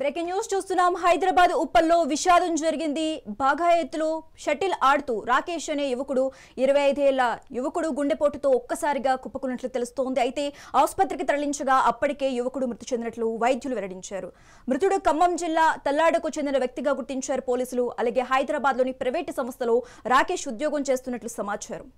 Breaking news చూస్తున్నాం. హైదరాబాద్ ఉప్పల్లో విషాదం జరిగింది. బాగా ఎత్తులో షటిల్ ఆడుతూ రాకేష్ అనే యువకుడు 25 ఏళ్ల యువకుడు గుండెపోటుతో ఒక్కసారిగా కుప్పకున్నట్లు తెలుస్తోంది. అయితే ఆసుపత్రికి తరలించగా అప్పటికే యువకుడు మృతి చెందినట్లు వైద్యులు వెల్లడించారు. మృతుడు ఖమ్మం జిల్లా తల్లాడకు చెందిన వ్యక్తిగా గుర్తించారు పోలీసులు. అలాగే హైదరాబాద్లోని ప్రైవేటు సంస్థలో రాకేష్ ఉద్యోగం చేస్తున్నట్లు సమాచారం.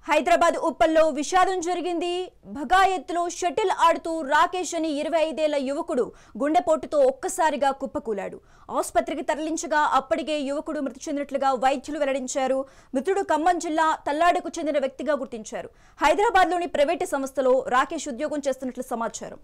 హైదరాబాద్ ఉప్పల్లో విషాదం జరిగింది. భగా ఎత్తులో షటిల్ ఆడుతూ రాకేష్ అని 25 ఏళ్ల యువకుడు గుండెపోటుతో ఒక్కసారిగా కుప్పకూలాడు. ఆసుపత్రికి తరలించగా అప్పటికే యువకుడు మృతి చెందినట్లుగా వైద్యులు వెల్లడించారు. మృతుడు ఖమ్మం జిల్లా తల్లాడకు చెందిన వ్యక్తిగా గుర్తించారు. హైదరాబాద్లోని ప్రైవేటు సంస్థలో రాకేష్ ఉద్యోగం చేస్తున్నట్లు సమాచారం.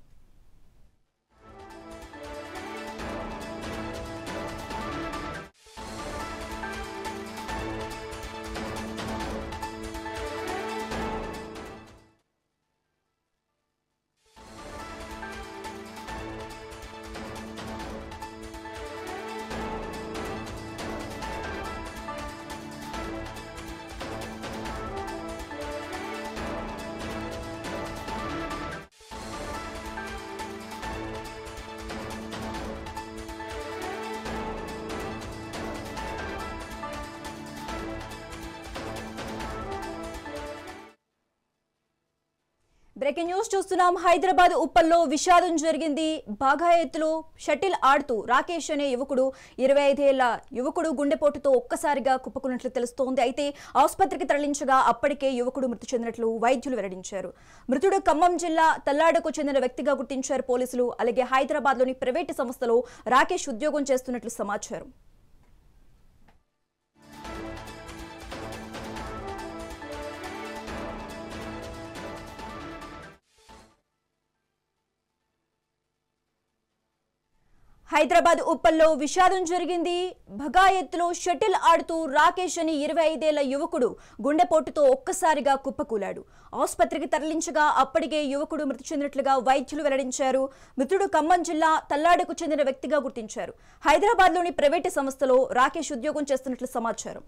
బ్రేకింగ్ న్యూస్ చూస్తున్నాం. హైదరాబాద్ ఉప్పల్లో విషాదం జరిగింది. బాగా ఎత్తులో షటిల్ ఆడుతూ రాకేష్ అనే యువకుడు 25 ఏళ్ల యువకుడు గుండెపోటుతో ఒక్కసారిగా కుప్పకున్నట్లు తెలుస్తోంది. అయితే ఆసుపత్రికి తరలించగా అప్పటికే యువకుడు మృతి చెందినట్లు వైద్యులు వెల్లడించారు. మృతుడు ఖమ్మం జిల్లా తల్లాడకు చెందిన వ్యక్తిగా గుర్తించారు పోలీసులు. అలాగే హైదరాబాద్లోని ప్రైవేటు సంస్థలో రాకేష్ ఉద్యోగం చేస్తున్నట్లు సమాచారం. హైదరాబాద్ ఉప్పల్లో విషాదం జరిగింది. భగా ఎత్తులో షటిల్ ఆడుతూ రాకేష్ అని 25 ఏళ్ల యువకుడు గుండెపోటుతో ఒక్కసారిగా కుప్పకూలాడు. ఆసుపత్రికి తరలించగా అప్పటికే యువకుడు మృతి చెందినట్లుగా వైద్యులు వెల్లడించారు. మృతుడు ఖమ్మం జిల్లా తల్లాడకు చెందిన వ్యక్తిగా గుర్తించారు. హైదరాబాద్లోని ప్రైవేటు సంస్థలో రాకేష్ ఉద్యోగం చేస్తున్నట్లు సమాచారం.